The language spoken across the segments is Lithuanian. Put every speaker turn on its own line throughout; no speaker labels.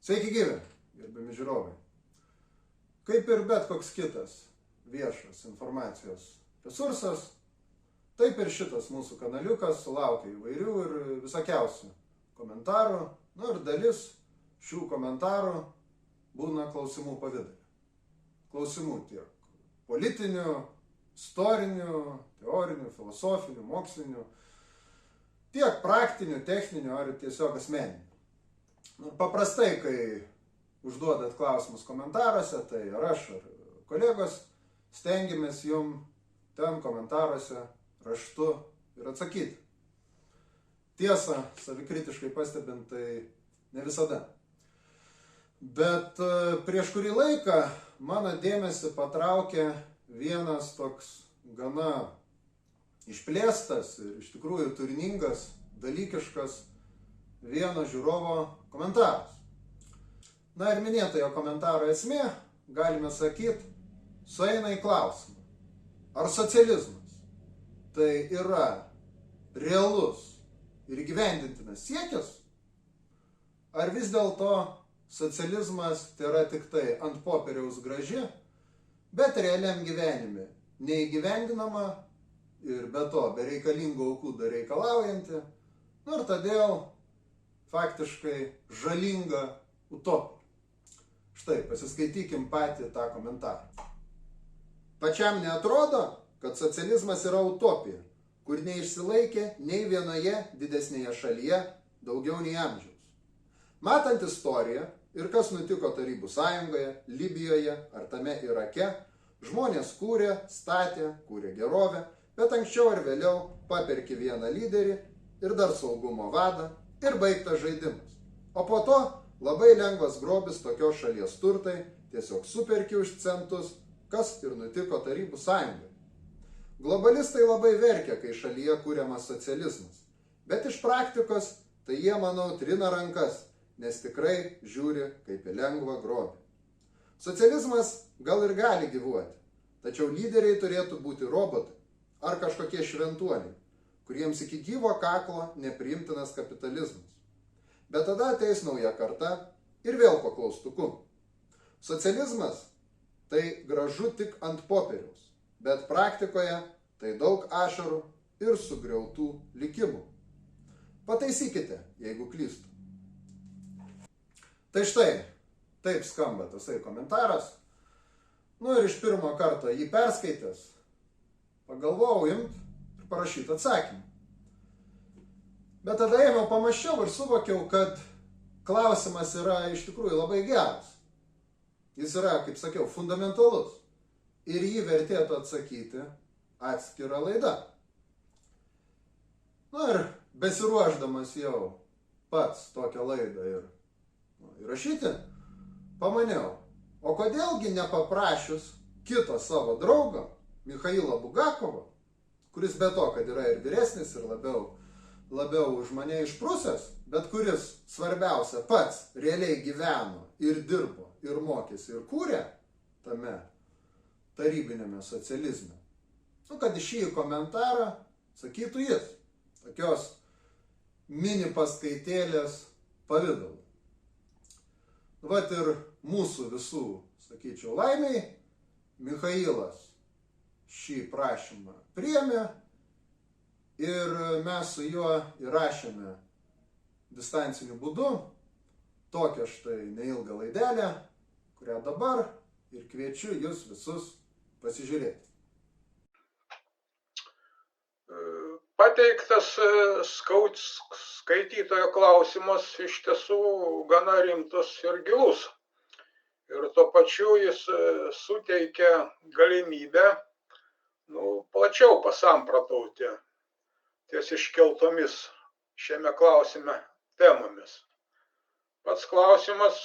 Sveiki gyvi, gerbiami žiūrovai. Kaip ir bet koks kitas viešas informacijos resursas, taip ir šitas mūsų kanaliukas sulaukia įvairių ir visokiausių komentarų. Ir dalis šių komentarų būna klausimų pavidale. Klausimų tiek politinių, istorinių, teorinių, filosofinių, mokslinių, tiek praktinių, techninių ar tiesiog asmeninių. Paprastai, kai užduodat klausimus komentaruose, tai ar aš, ar kolegos stengiamės jum ten komentaruose raštu ir atsakyti. Tiesa, savikritiškai pastebint, tai ne visada. Bet prieš kurį laiką mano dėmesį patraukė vienas toks gana išplėstas ir iš tikrųjų turiningas, dalykiškas vieno žiūrovo komentaras. Ir minėtojo komentaro esmė, galime sakyti, sueina į klausimą. Ar socializmas tai yra realus ir įgyvendintinas siekis? Ar vis dėlto socializmas tai yra tik tai ant popieriaus graži, bet realiam gyvenime neįgyvendinama ir be to bereikalingų aukų dar reikalaujanti, ir todėl faktiškai žalinga utopija. Štai, pasiskaitykim patį tą komentarą. Pačiam neatrodo, kad socializmas yra utopija, kur neišsilaikė nei vienoje didesnėje šalyje daugiau nei amžiaus. Matant istoriją ir kas nutiko Tarybų Sąjungoje, Libijoje ar tame Irake, žmonės kūrė, statė, kūrė gerovę, bet anksčiau ar vėliau paperki vieną lyderį ir dar saugumo vadą ir baigtas žaidimas. O po to labai lengvas grobis tokios šalies turtai, tiesiog superki už centus, kas ir nutiko Tarybų Sąjungoje. Globalistai labai verkia, kai šalyje kūriamas socializmas, bet iš praktikos tai jie, manau, trina rankas, nes tikrai žiūri kaip į lengvą grobį. Socializmas gal ir gali gyvuoti, tačiau lyderiai turėtų būti robotai ar kažkokie šventuoliai, kuriems iki gyvo kaklo nepriimtinas kapitalizmas. Bet tada ateis nauja karta ir vėl po klaustuku. Socializmas tai gražu tik ant popieriaus, bet praktikoje tai daug ašarų ir sugriautų likimų. Pataisykite, jeigu klystu. Tai štai, taip skamba tasai komentaras. Ir iš pirmo karto jį perskaitęs, pagalvojau imt ir parašyti atsakymą. Bet tada ėmiau pamąsčiau ir suvokiau, kad klausimas yra iš tikrųjų labai geras. Jis yra, kaip sakiau, fundamentalus. Ir jį vertėtų atsakyti atskira laida. Ir besiruošdamas jau pats tokią laidą ir įrašyti, pamaniau, o kodėlgi nepaprašius kito savo draugo, Michailo Bugakovo, kuris be to, kad yra ir vyresnis, ir labiau už mane išprusęs, bet kuris svarbiausia pats realiai gyveno ir dirbo, ir mokėsi, ir kūrė tame tarybinėme socializme. Kad į šį komentarą sakytų jis, tokios mini paskaitėlės pavidalu. Ir mūsų visų, sakyčiau, laimiai, Michailas šį prašymą priėmė ir mes su juo įrašėme distanciniu būdu tokią štai neilgą laidelę, kurią dabar ir kviečiu jūs visus pasižiūrėti.
Pateiktas skaitytojo klausimas iš tiesų gana rimtas ir gilus. Ir tuo pačiu jis suteikia galimybę plačiau pasamprotauti ties iškeltomis šiame klausime temomis. Pats klausimas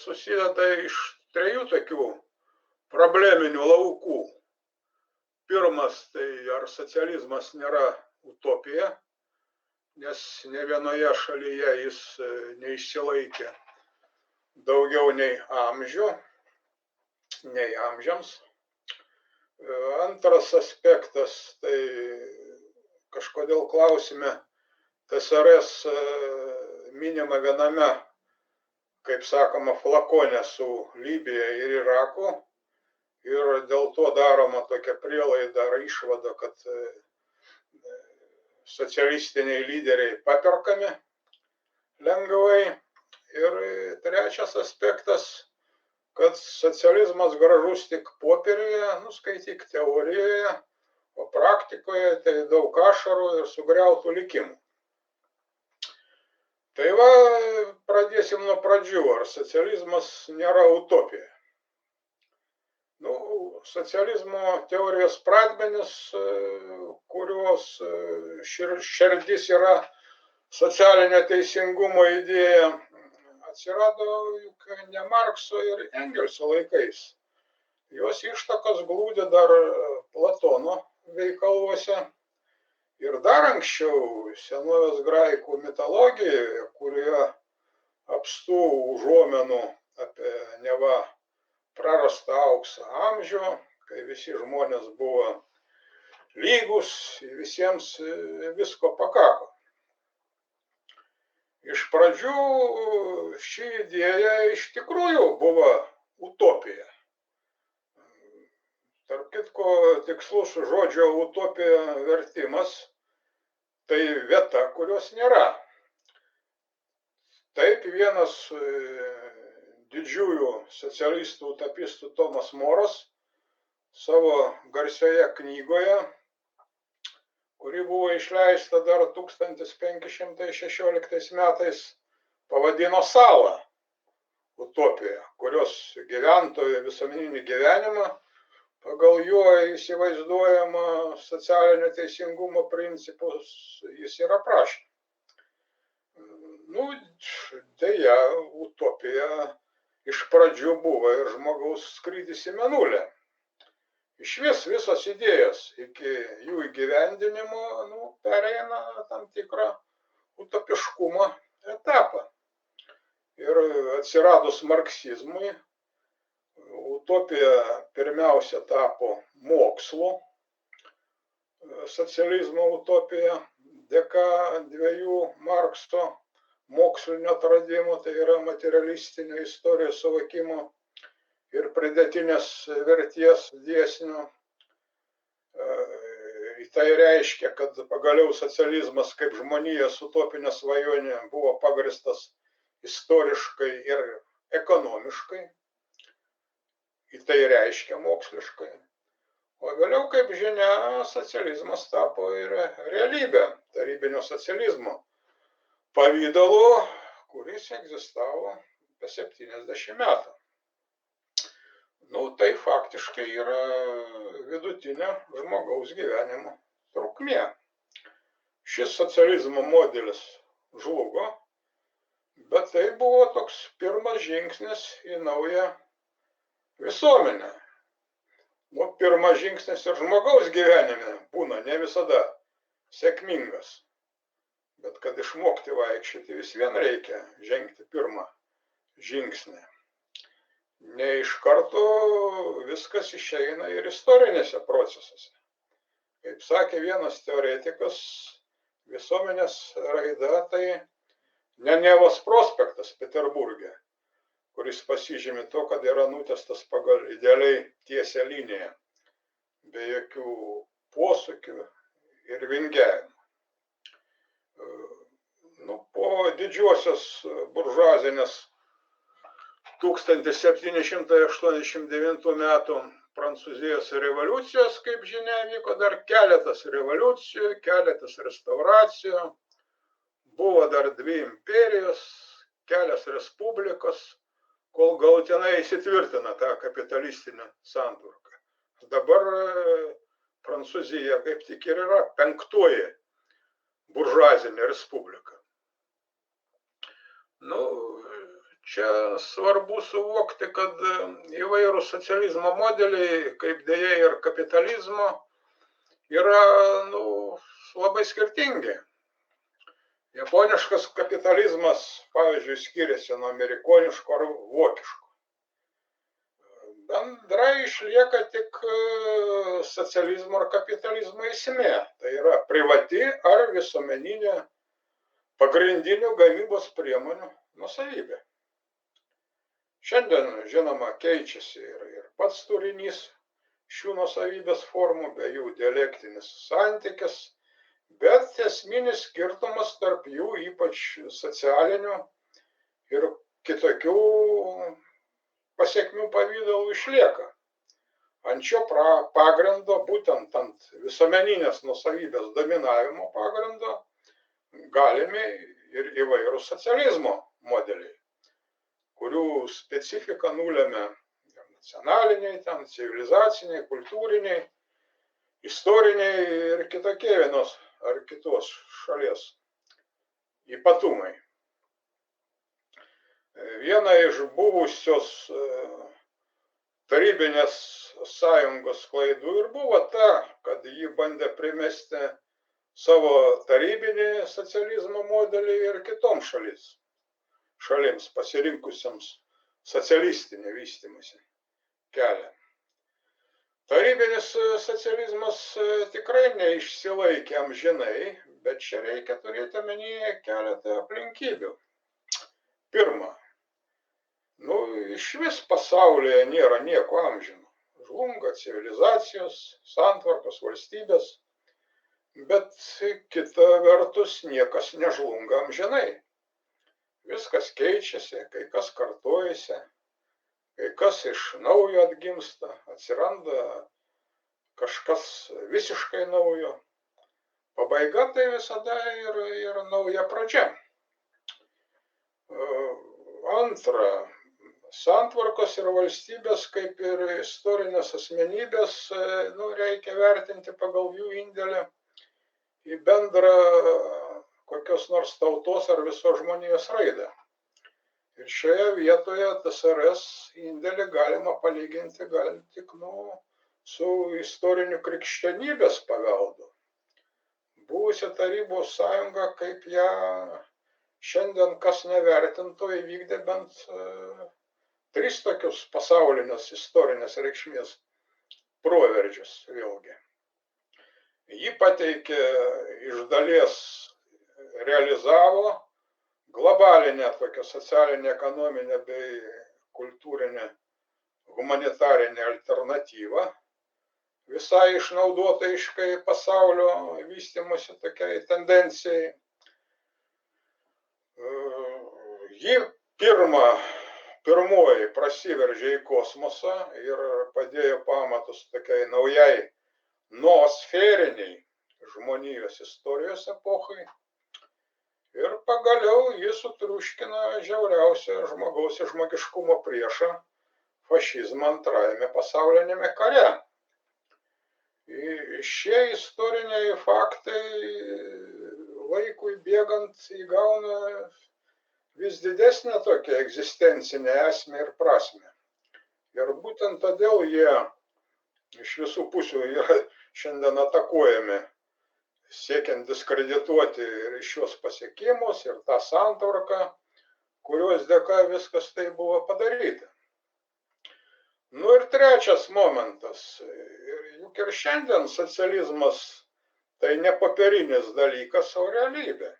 susideda iš 3 tokių probleminių laukų. Pirmas, tai ar socializmas nėra utopija, nes ne vienoje šalyje jis neišsilaikė daugiau nei amžiams. Antras aspektas, tai kažkodėl klausime TSRS minima viename kaip sakoma, flakone su Libija ir Iraku. Ir dėl to daroma tokia prielaida ar išvada, kad socialistiniai lyderiai paperkami lengvai. Ir trečias aspektas, kad socializmas gražus tik popieriuje, nuskaityk teorijoje, o praktikoje tai daug ašarų ir sugriautų likimų. Tai va, pradėsim nuo pradžių, ar socializmas nėra utopija. Nu, socializmo teorijos pradmenis, kurios širdis yra socialinio teisingumo idėja, atsirado juk ne Markso ir Engelso laikais. Jos ištakos glūdi dar Platono veikaluose ir dar anksčiau senovės graikų mitologijoje, kurioje apstu užuomenų apie neva prarastą aukso amžių, kai visi žmonės buvo lygus, visiems visko pakako. Iš pradžių ši idėja iš tikrųjų buvo utopija. Tarp kitko, tikslus žodžio utopija vertimas tai vieta, kurios nėra. Taip vienas didžiųjų socialistų utopistų Tomas Moras savo garsioje knygoje, kuri buvo išleista dar 1516 metais, pavadino Salą utopiją, kurios gyventojų visuomeninį gyvenimą pagal juo įsivaizduojamą socialinio teisingumo principus jis ir aprašė. Nu, deja, utopija iš pradžių buvo ir žmogaus skrydis į mėnulį. Išvis visos idėjos iki jų įgyvendinimo pereina tam tikrą utopiškumo etapą. Ir atsiradus marksizmui, utopija pirmiausia tapo mokslu, socializmo utopija, dėka dviejų Markso mokslinio atradimų, tai yra materialistinio istorijos suvokimo ir pridėtinės vertės dėsnių. Tai reiškia, kad pagaliau socializmas kaip žmonijos utopinė svajonė buvo pagristas istoriškai ir ekonomiškai. Tai reiškia moksliškai. O vėliau, kaip žinia, socializmas tapo ir realybė, tarybinio socializmo pavidalu, kuris egzistavo apie 70 metų. Nu, tai faktiškai yra vidutinė žmogaus gyvenimo trukmė. Šis socializmo modelis žlugo, bet tai buvo toks pirmas žingsnis į naują visuomenę. Nu, pirmas žingsnis ir žmogaus gyvenime būna ne visada sėkmingas. Bet kad išmokti vaikščioti vis vien reikia žengti pirmą žingsnį. Ne iš karto viskas išeina ir istorinėse procesuose. Kaip sakė vienas teoretikas, visuomenės raida tai ne Nevos prospektas Peterburge, kuris pasižymi to, kad yra nutiestas pagal idealiai tiesią liniją, be jokių posūkių ir vingiavimų. Po didžiosios buržuazinės 1789 metų Prancūzijos revoliucijos, kaip žinia, vyko dar keletas revoliucijų, keletas restauracijų, buvo dar 2 imperijos, kelios respublikos, kol galutinai įsitvirtina tą kapitalistinę santvarką. Dabar Prancūzija kaip tik ir yra 5. buržuazinė respublika. Nu, čia svarbu suvokti, kad įvairūs socializmo modeliai, kaip dėja ir kapitalizmo, yra labai skirtingi. Japoniškas kapitalizmas, pavyzdžiui, skiriasi nuo amerikoniško ar vokiško. Bendrai išlieka tik socializmo ar kapitalizmo esmė. Tai yra privati ar visuomeninė pagrindinių gamybos priemonių nuosavybė. Šiandien, žinoma, keičiasi ir pats turinys šių nuosavybės formų, bei jų dialektinis santykis, bet esminis skirtumas tarp jų, ypač socialinių ir kitokių pasiekmių pavydalų, išlieka. Ant šio pagrindo, būtent ant visuomeninės nuosavybės dominavimo pagrindo, galimi ir įvairūs socializmo modeliai, kurių specifika nulėmė nacionaliniai, civilizaciniai, kultūriniai, istoriniai ir kitokie vienos ar kitos šalies ypatumai. Viena iš buvusios tarybinės sąjungos klaidų ir buvo ta, kad ji bandė primesti savo tarybinį socializmo modelį ir kitoms šalims pasirinkusiems socialistinį vystymąsi kelią. Tarybinis socializmas tikrai neišsilaikė amžinai, bet čia reikia turėti omenyje keletą aplinkybių. Pirma, išvis pasaulyje nėra nieko amžino. Žlunga civilizacijos, santvarkos, valstybės, bet kita vertus niekas nežlunga amžinai. Viskas keičiasi, kai kas kartojasi, kai kas iš naujo atgimsta, atsiranda kažkas visiškai naujo. Pabaiga tai visada ir nauja pradžia. Antra, santvarkos ir valstybės, kaip ir istorinės asmenybės, reikia vertinti pagal jų indėlį į bendrą kokios nors tautos ar visos žmonijos raidą. Ir šioje vietoje TSRS indėlį galima palyginti tik su istoriniu krikščionybės paveldu. Buvusi Tarybų sąjunga, kaip ją šiandien kas nevertintų, įvykdė bent 3 tokius pasaulinės istorinės reikšmės proveržius vėlgi. Ji pateikė, iš dalies realizavo globalinę tokią socialinę, ekonominę bei kultūrinę humanitarinę alternatyvą visai išnaudotojiškai pasaulio vystymosi tokiai tendencijai. Ji pirmoji prasiveržė į kosmosą ir padėjo pamatus tokiai naujai noosferiniai žmonijos istorijos epochai. Ir pagaliau ji sutriuškina žiauriausią žmogaus ir žmogiškumo priešą - fašizmą Antrajame pasauliniame kare. Šie istoriniai faktai laikui bėgant įgauna vis didesnę tokią egzistencinę esmę ir prasmę. Ir būtent todėl jie iš visų pusių yra šiandien atakuojami, siekiant diskredituoti ir šios pasiekimus, ir tą santvarką, kurios dėka viskas tai buvo padaryta. Ir trečias momentas. Juk ir šiandien socializmas tai ne popierinis dalykas, o realybė.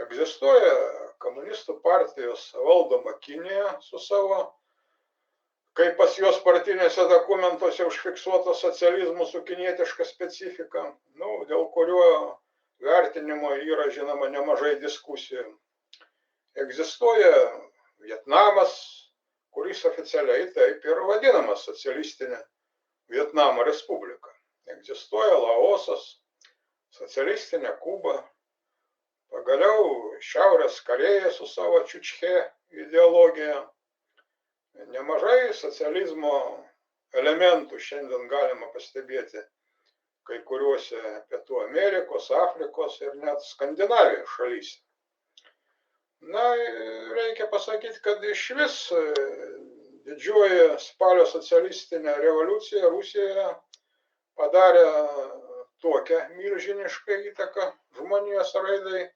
Egzistuoja komunistų partijos valdoma Kinija su savo, kaip pas jos partinėse dokumentuose užfiksuota socializmo su kinietiška specifika, dėl kurio vertinimo yra žinoma nemažai diskusijų. Egzistuoja Vietnamas, kuris oficialiai taip ir vadinamas socialistinė Vietnamo Respublika. Egzistuoja Laosas, socialistinė Kuba, pagaliau Šiaurės Korėja su savo čiučche ideologija. Nemažai socializmo elementų šiandien galima pastebėti kai kuriuose Pietų Amerikos, Afrikos ir net Skandinavijos šalyse. Reikia pasakyti, kad išvis didžioji spalio socialistinė revoliucija Rusijoje padarė tokią milžinišką įtaką žmonijos raidai,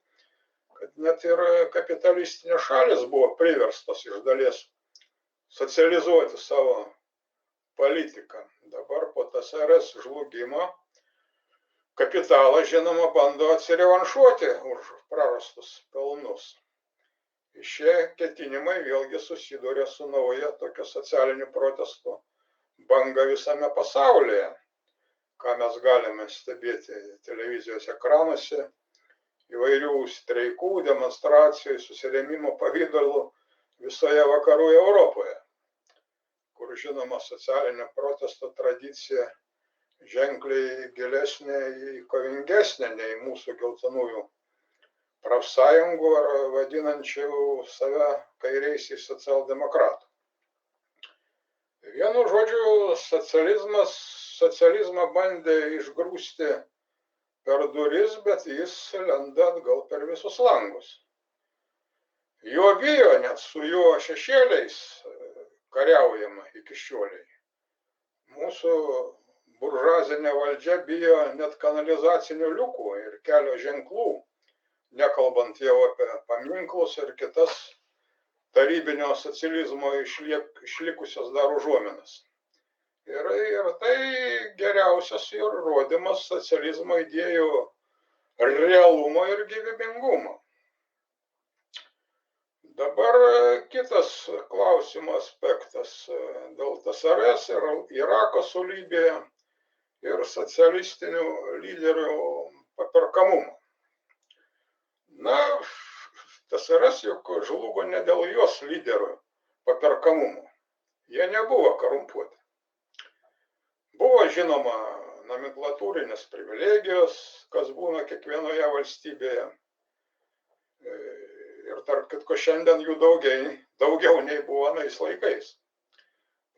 kad net ir kapitalistinės šalys buvo priverstos iš dalies socializuoti savo politiką. Dabar po TSRS žlugimo kapitalas, žinoma, bando atsirevanšuoti už prarastus pelnus. Šie ketinimai vėlgi susiduria su nauja tokio socialinių protestų banga visame pasaulyje, ką mes galime stebėti televizijos ekranuose, įvairių streikų, demonstracijų, susirėmimo pavidalu visoje vakarų Europoje, kur žinoma socialinio protesto tradicija ženkliai gilesnė, kovingesnė nei mūsų geltonųjų profsąjungų ar vadinančių save kairiaisiais socialdemokratų. Vienu žodžiu, socializmą bandė išgrūsti per duris, bet jis lenda atgal per visus langus. Jo bijo, net su jo šešėliais kariaujama iki šioliai. Mūsų buržuazinė valdžia bijo net kanalizacinių liukų ir kelio ženklų, nekalbant jau apie paminklus ir kitas tarybinio socializmo išlikusias dar užuominas. Ir tai geriausias įrodymas socializmo idėjų realumo ir gyvybingumo. Dabar kitas klausimo aspektas dėl TSRS ir Irako su Libija ir socialistinių lyderių paperkamumo. Na, TSRS juk žlugo ne dėl jos lyderių paperkamumo. Jie nebuvo korumpuoti. Buvo žinoma nomenklatūrinės privilegijos, kas būna kiekvienoje valstybėje. Ir tarp kitko šiandien jų daugiau nei buvo anais laikais.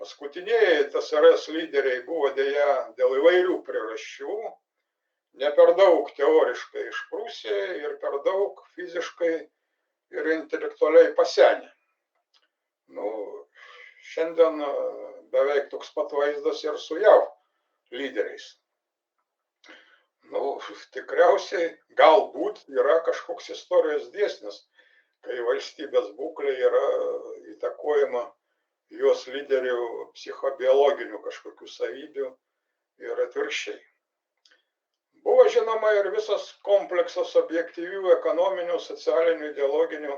Paskutinieji TSRS lyderiai buvo deja dėl įvairių priežasčių, ne per daug teoriškai išprusę ir per daug fiziškai ir intelektualiai pasenę. Šiandien beveik toks pat vaizdas ir su JAV lyderiais. Tikriausiai, galbūt yra kažkoks istorijos dėsnis, kai valstybės būklė yra įtakojama jos lyderių psichobiologinių kažkokių savybių ir atvirkščiai. Buvo žinoma ir visas kompleksas objektyvių ekonominių, socialinių, ideologinių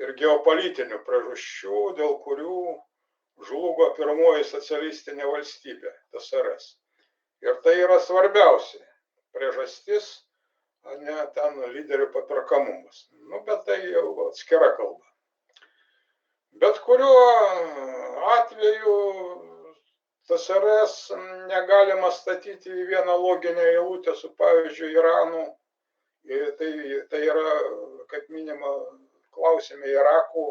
ir geopolitinių priežasčių, dėl kurių žlugo pirmoji socialistinė valstybė TSRS. Ir tai yra svarbiausia priežastis, o ne ten lyderių paperkamumas. Bet tai jau atskira kalba. Bet kuriuo atveju TSRS negalima statyti į vieną loginę eilutę su, pavyzdžiui, Iranu. Tai yra, kaip minima, klausime Irakų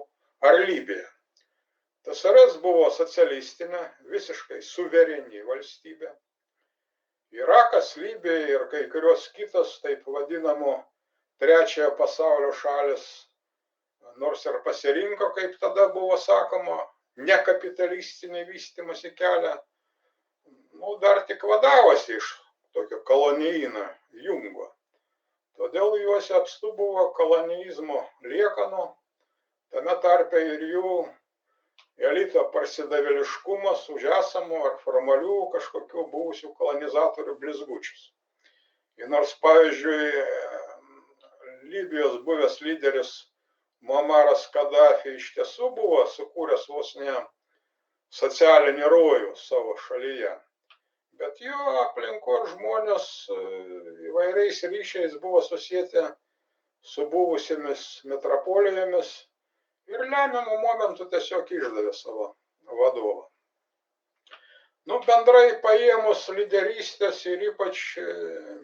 ar Libija. TSRS buvo socialistinė, visiškai suvereni valstybė. Irakas, Libija ir kai kurios kitos taip vadinamo trečiojo pasaulio šalis, nors ir pasirinko, kaip tada buvo sakoma, nekapitalistinį vystimosi kelią, dar tik vadavosi iš tokio kolonijinio jungo. Todėl juose apstu buvo kolonijizmo liekanų, tame tarpe ir jų elito parsidavėliškumas už esamų ar formalių kažkokių buvusių kolonizatorių blizgučius. Ir nors, pavyzdžiui, Libijos buvęs lyderis Muamaras Kadafi iš tiesų buvo sukūręs vos ne socialinį rojų savo šalyje, bet jo aplinkos žmonės įvairiais ryšiais buvo susieti su buvusiamis metropolijomis ir lemiamų momentų tiesiog išdavė savo vadovą. Bendrai paėmus lyderystės ir ypač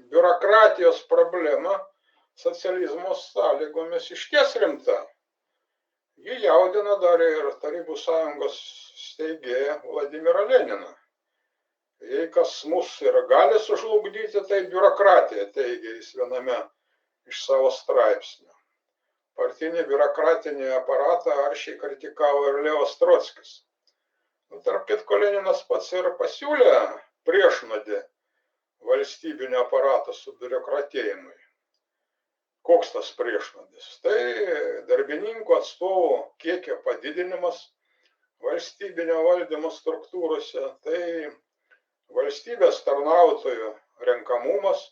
biurokratijos problema socializmo sąlygomis išties rimta. Ji jaudina dar ir Tarybų sąjungos steigėją Vladimirą Leniną. Jei kas mus ir gali sužlugdyti, tai biurokratija, teigia jis viename iš savo straipsnių. Partinį biurokratinį aparatą aršiai kritikavo ir Levas Trockis. Tarp kitko, Leninas pats ir pasiūlė priešnuodį valstybinio aparato subiurokratėjimui. Koks tas priešnuodis? Tai darbininkų atstovų kiekio padidinimas valstybinio valdymo struktūrose, tai valstybės tarnautojų renkamumas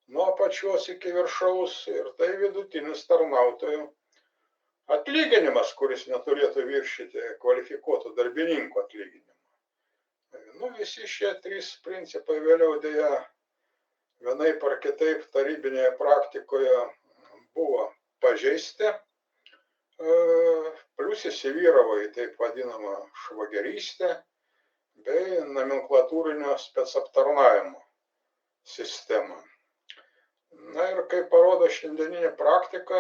nuo apačios iki viršaus ir tai vidutinis tarnautojų atlyginimas, kuris neturėtų viršyti kvalifikuotų darbininkų atlyginimą. Nu, visi šie 3 principai vėliau dėja vienaip ar kitaip tarybinėje praktikoje buvo pažeisti, plius įsivyravo į taip vadinamą švagerystę bei nomenklatūrinio specaptarnavimo sistemą. Na ir kaip parodo šiandieninė praktika,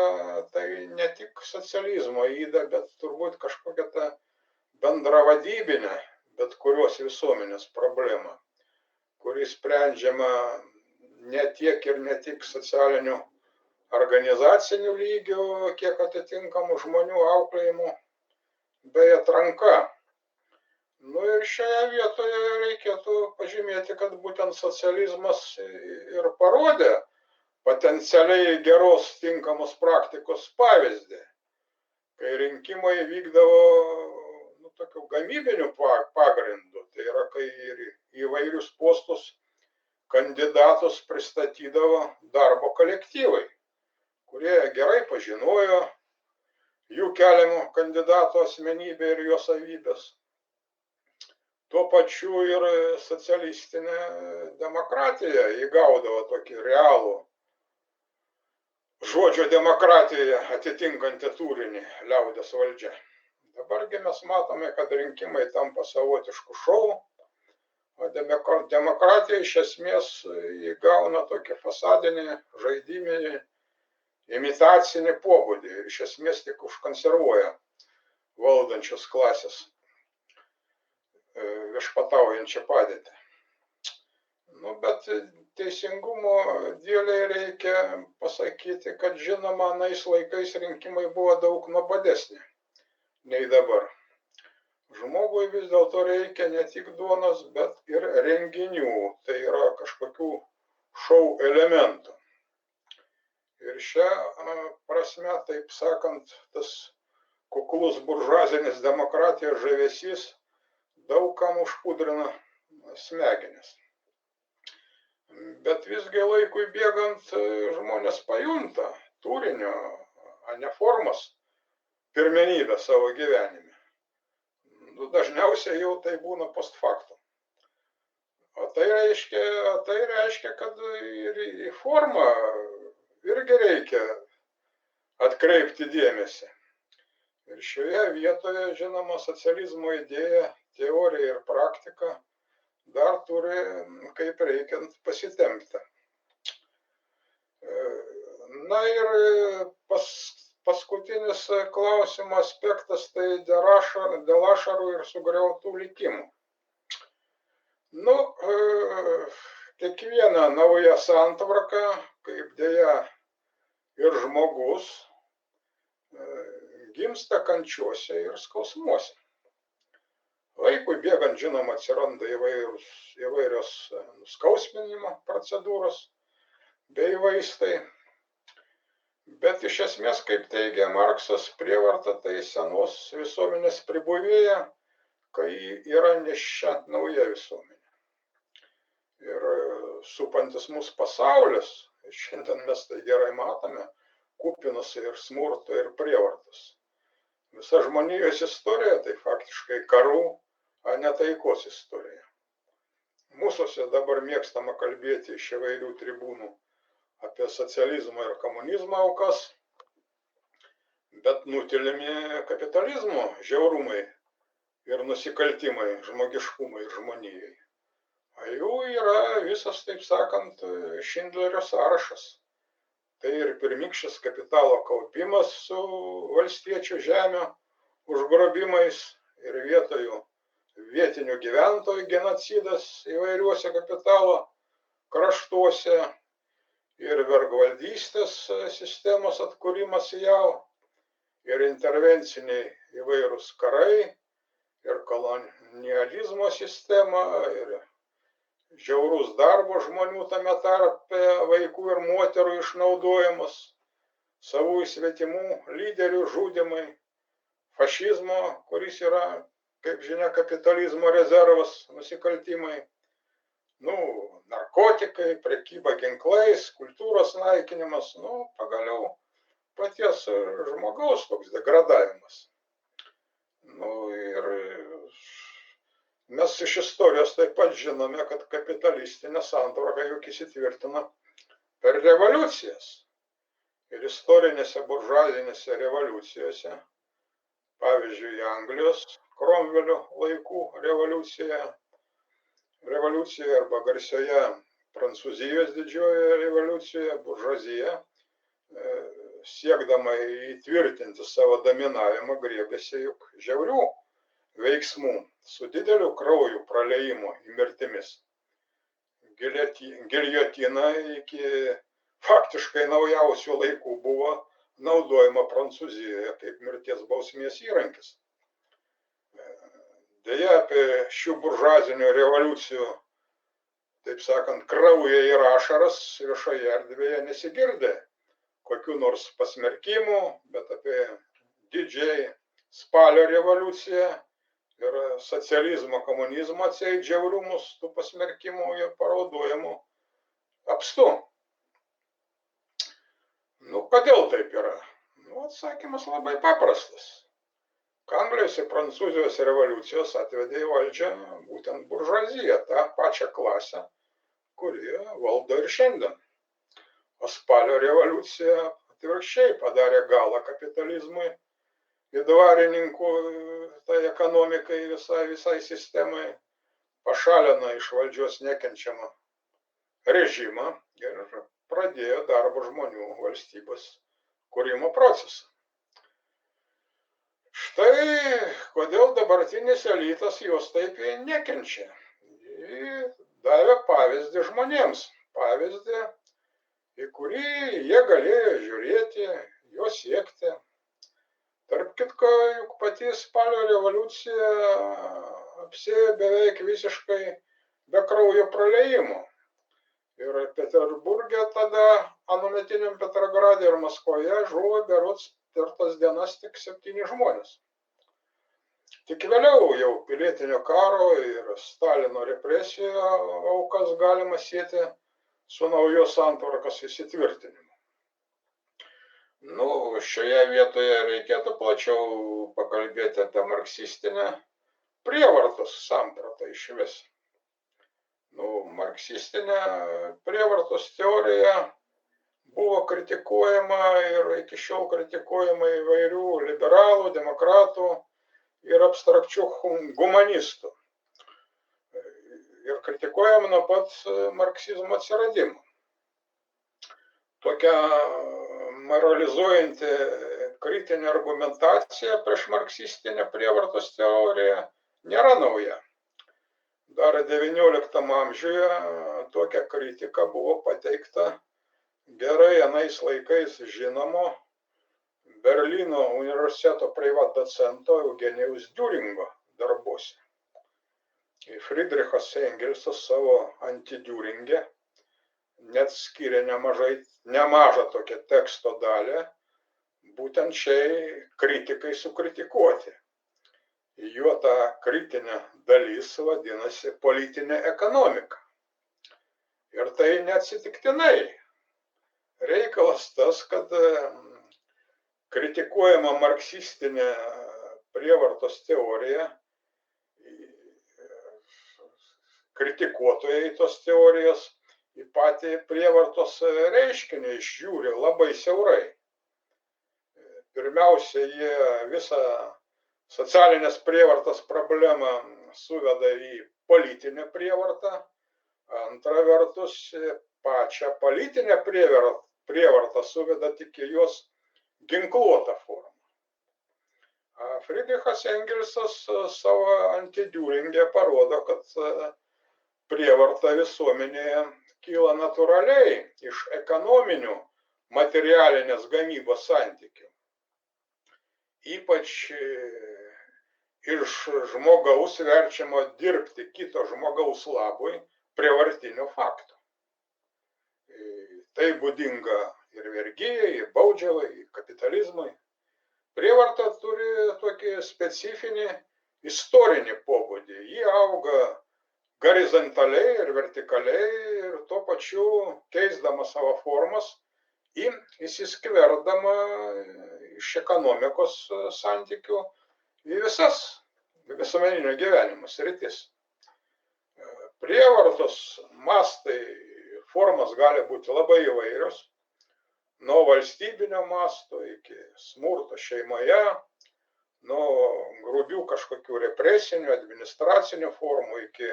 tai ne tik socializmo yda, bet turbūt kažkokia ta bendravadybinė, bet kurios visuomenės problema, kuri sprendžiama ne tiek ir ne tik socialinių organizacinių lygių, kiek atitinkamų žmonių auklėjimų, bei atranka. Nu ir šioje vietoje reikėtų pažymėti, kad būtent socializmas ir parodė potencialiai geros tinkamos praktikos pavyzdį, kai rinkimai vykdavo tokiu gamybiniu pagrindu, tai yra, kai ir įvairius postus kandidatus pristatydavo darbo kolektyvai, kurie gerai pažinojo jų keliamo kandidato asmenybę ir jo savybės. Tuo pačiu ir socialistinė demokratija įgaudavo tokį realų žodžio demokratija atitinkantį turinį liaudies valdžia. Dabargi mes matome, kad rinkimai tampa savotišku šou, o demokratija iš esmės įgauna tokį fasadinį, žaidiminį, imitacinį pobūdį ir iš esmės tik užkonservuoja valdančios klasės viešpataujančią padėtį. Nu, bet teisingumo dėlei reikia pasakyti, kad žinoma, anais laikais rinkimai buvo daug nuobodesni nei dabar. Žmogui vis dėlto reikia ne tik duonos, bet ir renginių, tai yra kažkokių šou elementų. Ir šią prasme, taip sakant, tas kuklus buržuazinis demokratijos žavesys daug kam užpudrina smegenis. Bet visgi laikui bėgant žmonės pajunta turinio, o ne formos pirmenybę savo gyvenime. Nu, dažniausiai jau tai būna post factum. O tai reiškia, kad ir į formą irgi reikia atkreipti dėmesį. Ir šioje vietoje, žinoma, socializmo idėja, teorija ir praktika dar turi kaip reikiant pasitempti. Na ir paskutinis klausimo aspektas tai dėl ašarų ir sugriautų likimų. Nu, kiekviena nauja santvarka, kaip dėja ir žmogus, gimsta kančiuose ir skausmuose. Laikui bėgant, žinoma, atsiranda įvairios nuskausminimo procedūros bei vaistai. Bet iš esmės, kaip teigia Marksas, prievarta tai senos visuomenės pribuvėja, kai yra neščia nauja visuomenė. Ir supantis mūsų pasaulis, šiandien mes tai gerai matome, kupinas ir smurto ir prievartos. Visa žmonijos istorija tai faktiškai karų, o ne taikos istorija. Mūsuose dabar mėgstama kalbėti iš įvairių tribūnų apie socializmą ir komunizmą aukas, bet nutilimi kapitalizmo žiaurumai ir nusikaltimai žmogiškumui ir žmonijai. O jų yra visas, taip sakant, Šindlerio sąrašas. Tai ir pirmykštis kapitalo kaupimas su valstiečių žemių užgrobimais ir vietinių gyventojų genocidas įvairiuose kapitalo kraštuose ir vergvaldystės sistemos atkūrimas JAV ir intervenciniai įvairūs karai ir kolonializmo sistema ir žiaurus darbo žmonių tame tarpe vaikų ir moterų išnaudojimas, savų svetimų lyderių žudymai, fašizmo, kuris yra, kaip žinia, kapitalizmo rezervas, nusikaltimai, narkotikai, prekyba ginklais, kultūros naikinimas, pagaliau paties žmogaus toks degradavimas. Nu ir mes iš istorijos taip pat žinome, kad kapitalistinė santvarka juk įsitvirtina per revoliucijas. Ir istorinėse buržuazinėse revoliucijose, pavyzdžiui, Anglijos Kromvelio laikų revoliucijoje arba garsioje Prancūzijos didžiojoje revoliucijoje, buržuazija, siekdama įtvirtinti savo dominavimą, griebėsi juk žiaurių veiksmų su dideliu kraujo praleimu ir mirtimis. Giljotina iki faktiškai naujausių laikų buvo naudojama Prancūzijoje kaip mirties bausmės įrankis. Deja, apie šių buržuazinių revoliucijų, taip sakant, kraują ir ašaras viešoje erdvėje nesigirdė kokių nors pasmerkimų, bet apie didžiai spalio revoliuciją ir socializmo, komunizmo atseit žiaurumus tų pasmerkimų ir paraudojimų apstu. Nu, kodėl taip yra? Nu, atsakymas labai paprastas. Anglijos ir Prancūzijos revoliucijos atvedė į valdžią būtent buržuaziją, tą pačią klasę, kuri valdo ir šiandien. O spalio revoliucija atvirkščiai padarė galą kapitalizmui ir dvarininkų tai ekonomikai, visai sistemai, pašalino iš valdžios nekenčiamą režimą ir pradėjo darbo žmonių valstybės kūrimo procesą. Štai kodėl dabartinis elitas jos taip nekenčia. Jis davė pavyzdį žmonėms, pavyzdį, į kurį jie galėjo žiūrėti, jo siekti. Tarp kitko, juk pati spalio revoliucija apsėjo beveik visiškai be kraujo praleimo. Ir Peterburge tada, anuometiniam Petrograde ir Maskvoje žuvo berods per tas dienas tik 7 žmonės. Tik vėliau jau pilietinio karo ir Stalino represijų aukas galima sieti su naujos santvarkos įsitvirtinimu. Nu, šioje vietoje reikėtų plačiau pakalbėti apie marksistinę prievartos sampratą išvis. Nu, marksistinė prievartos teorija buvo kritikuojama ir iki šiol kritikuojama įvairių liberalų, demokratų ir abstrakčių humanistų. Ir kritikuojama nuo pat marksizmo atsiradimo. Tokia moralizuojanti kritinė argumentacija prieš marksistinę prievartos teoriją nėra nauja. Dar XIX amžiuje tokia kritika buvo pateikta gerai anais laikais žinomo Berlyno universiteto privat docento Eugenijaus Diuringo darbuose. Friedrichas Engelsas savo antidiuringe net skiria nemažą tokią teksto dalį būtent šiai kritikai sukritikuoti. Jo ta kritinė dalis vadinasi politinė ekonomika. Ir tai neatsitiktinai. Reikalas tas, kad kritikuojama marksistinė prievartos teorija, kritikuotojai tos teorijos į patį prievartos reiškinį žiūri labai siaurai. Pirmiausia, jie visą socialinės prievartos problemą suveda į politinę prievartą, antra vertus, pačią politinę prievartą suveda tik į jos ginkluotą formą. Friedrichas Engelsas savo antidiuringe parodo, kad prievarta visuomenėje kyla natūraliai iš ekonominių materialinės gamybos santykių. Ypač iš žmogaus verčiamo dirbti kito žmogaus labui prievartinių faktų. Tai būdinga ir vergijai, ir baudžiavai, ir kapitalizmui. Prievarta turi tokį specifinį istorinį pobūdį. Ji auga horizontaliai ir vertikaliai ir tuo pačiu keisdama savo formas įsiskverdama iš ekonomikos santykių į visas visuomeninio gyvenimo sritis. Prievartos mastai, formos gali būti labai įvairios, nuo valstybinio masto iki smurto šeimoje, nuo grubių kažkokių represinių, administracinių formų iki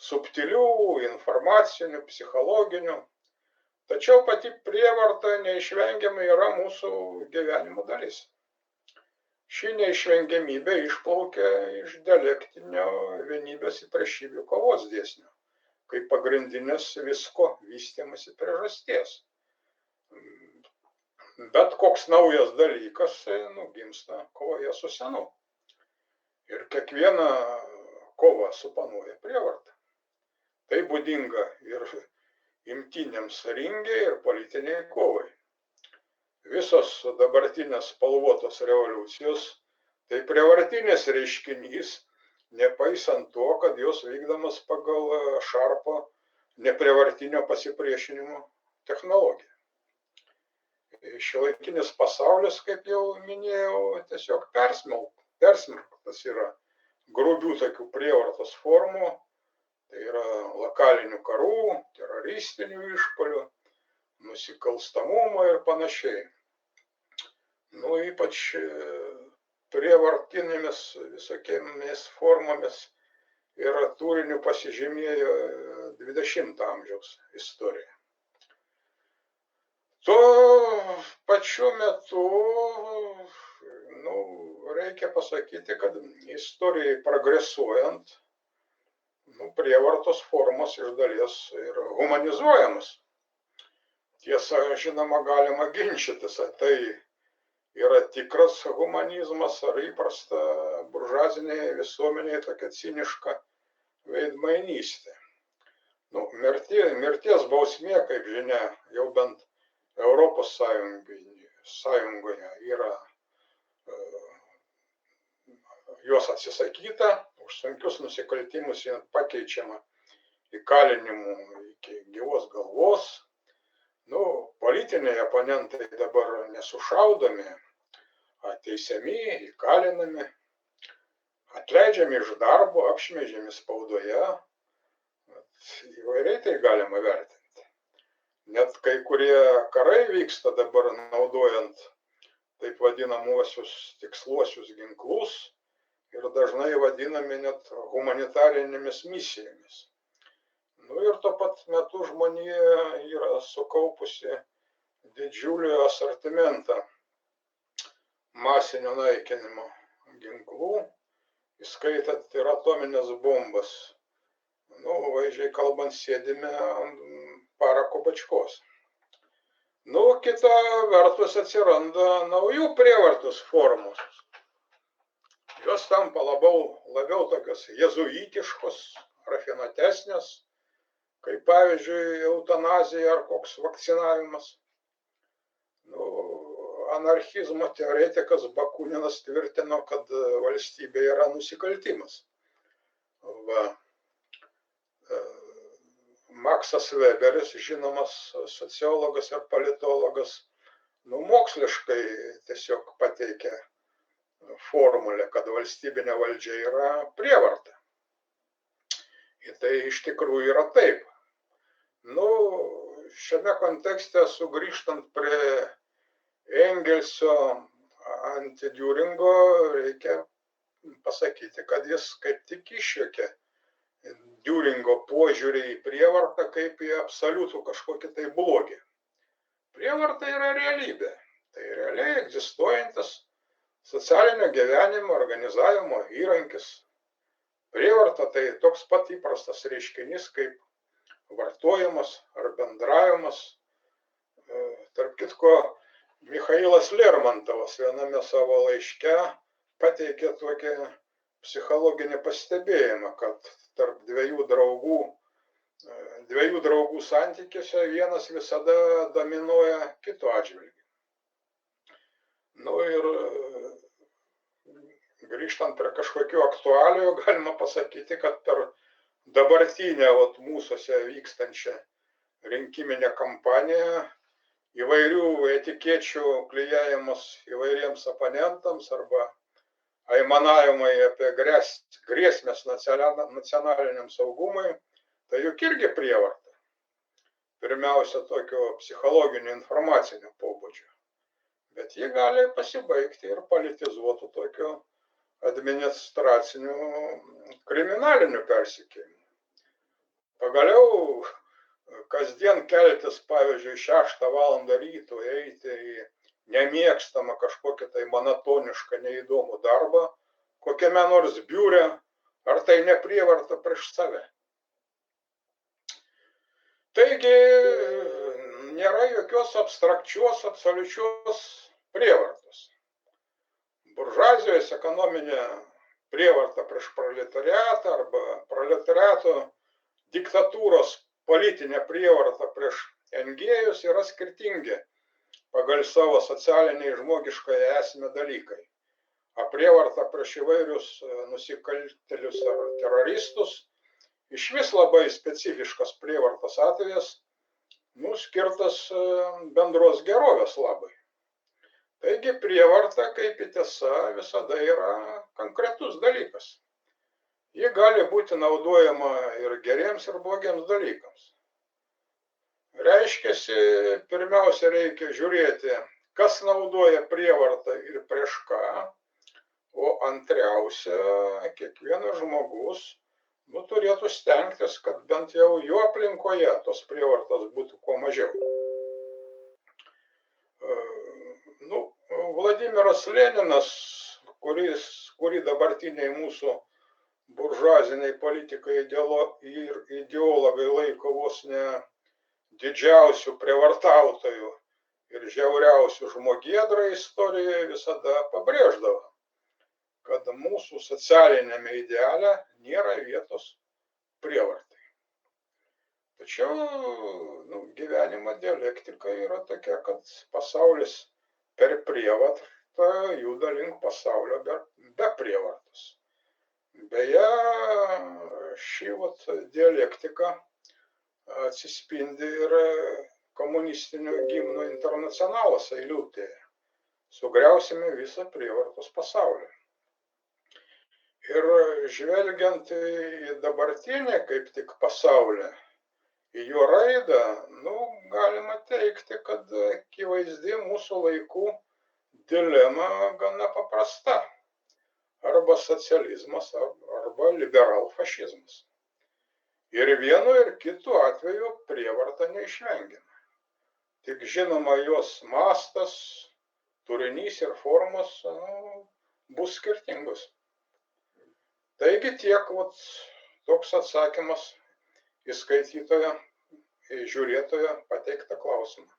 subtilių, informacinių, psichologinių. Tačiau pati prievarta neišvengiamai yra mūsų gyvenimo dalis. Ši neišvengiamybė išplaukia iš dialektinio vienybės ir priešybių kovos dėsnio, kaip pagrindinės visko vystymosi priežasties. Bet koks naujas dalykas gimsta kovoje su senu. Ir kiekviena kova suponuoja prievartą. Tai būdinga ir imtynėms ringe, ir politiniai kovai. Visos dabartinės spalvotos revoliucijos tai prievartinis reiškinys, nepaisant to, kad jos vykdomas pagal Šarpo neprievartinio pasipriešinimo technologiją. Šiuolaikinis pasaulis, kaip jau minėjau, tiesiog persmelktas yra grubių tokių prievartos formų, tai yra lokalinių karų, teroristinių išpuolių, nusikalstamumo ir panašiai. Ypač prievartinėmis visokiamis formomis ir turiniu pasižymėjo 20 amžiaus istorija. Tuo pačiu metu reikia pasakyti, kad istorijai progresuojant, prievartos formos iš dalies ir humanizuojamas. Tiesa, žinoma, galima ginčytis, ar tai yra tikras humanizmas, ar įprasta buržuazinėje visuomenėje tokia ciniška veidmainystė. Mirties bausmė, kaip žinia, jau bent Europos Sąjungoje yra jos atsisakyta, už sunkius nusikaltimus pakeičiama įkalinimu iki gyvos galvos. Politiniai oponentai dabar nesušaudomi, teisiami, įkalinami, atleidžiami iš darbo, apšmeižiami spaudoje. Įvairiai tai galima vertinti. Net kai kurie karai vyksta dabar naudojant taip vadinamuosius tiksluosius ginklus ir dažnai vadinami net humanitarinėmis misijomis. Ir tuo pat metu žmonija yra sukaupusi didžiulį asortimentą masinio naikinimo ginklų, įskaitant ir atominės bombas. Vaizdžiai kalbant, sėdime ant parako bačkos. Kita vertus atsiranda naujų prievartos formos. Jos tampa labiau tokios jezuitiškos, rafinuotesnės, kaip pavyzdžiui eutanazija ar koks vakcinavimas. Anarchizmo teoretikas Bakuninas tvirtino, kad valstybė yra nusikaltimas. Maksas Weberis, žinomas sociologas ir politologas, moksliškai tiesiog pateikė formulę, kad valstybinė valdžia yra prievarta. Ir tai iš tikrųjų yra taip. Šiame kontekste, sugrįžtant prie Engelsio antidiuringo, reikia pasakyti, kad jis kaip tik išjuokė Diuringo požiūrį į prievartą kaip į absoliutų kažkokį tai blogį. Prievarta yra realybė. Tai realiai egzistuojantis socialinio gyvenimo organizavimo įrankis. Prievarta tai toks pat įprastas reiškinys kaip vartojimas ar bendravimas. Tarp kitko, Michailas Lermontovas viename savo laiške pateikė tokį psichologinį pastebėjimą, kad tarp dviejų draugų santykiuose vienas visada dominuoja kito atžvilgiu. Ir grįžtant prie kažkokių aktualijų, galima pasakyti, kad per dabartinę mūsuose vykstančią rinkiminę kampaniją įvairių etikečių klijavimas įvairiems oponentams arba aimanavimai apie grėsmės nacionaliniam saugumui, tai juk irgi prievarta. Pirmiausia, tokio psichologinio informacinio pobūdžio. Bet ji gali pasibaigti ir politizuotų tokiu administraciniu kriminaliniu persekiojimu. Pagaliau, kasdien keltis, pavyzdžiui, 6 valandą ryto eiti į nemėgstamą kažkokį tai monotonišką, neįdomų darbą, kokiame nors biure, ar tai ne prievarta prieš save. Taigi, nėra jokios abstrakčios, absoliučios prievartos. Buržuazijos ekonominė prievarta prieš proletariatą arba proletariato diktatūros politinė prievarta prieš engėjus yra skirtingi pagal savo socialinį ir žmogiškąją esmę dalykai. O prievarta prieš įvairius nusikaltėlius ar teroristus išvis labai specifiškas prievartos atvejas, skirtas bendros gerovės labai. Taigi prievarta, kaip į tiesa, visada yra konkretus dalykas. Ji gali būti naudojama ir geriems, ir blogiems dalykams. Reiškiasi, pirmiausia, reikia žiūrėti, kas naudoja prievartą ir prieš ką, o antriausia, kiekvienas žmogus turėtų stengtis, kad bent jau jo aplinkoje tos prievartos būtų kuo mažiau. Vladimiras Leninas, kurį dabartiniai mūsų buržuaziniai politikai ir ideologai laiko vos ne didžiausių prievartautojų ir žiauriausių žmogėdrą istorijoje, visada pabrėždavo, kad mūsų socialinėme ideale nėra vietos prievartai. Tačiau gyvenimo dialektika yra tokia, kad pasaulis per prievartą juda link pasaulio be prievartos. Beje, ši dialektika atsispindi ir komunistinio gimno internacionalas eilutėje. Sugriausime visą prievartos pasaulį. Ir žvelgiant į dabartinį kaip tik pasaulį, į jo raidą, galima teikti, kad akivaizdi mūsų laikų dilema gana paprasta. Arba socializmas, arba liberalfašizmas. Ir vienu ir kitu atveju prievarta neišvengiama. Tik žinoma, jos mastas, turinys ir formos bus skirtingos. Taigi tiek toks atsakymas į skaitytoją, į žiūrėtoją pateiktą klausimą.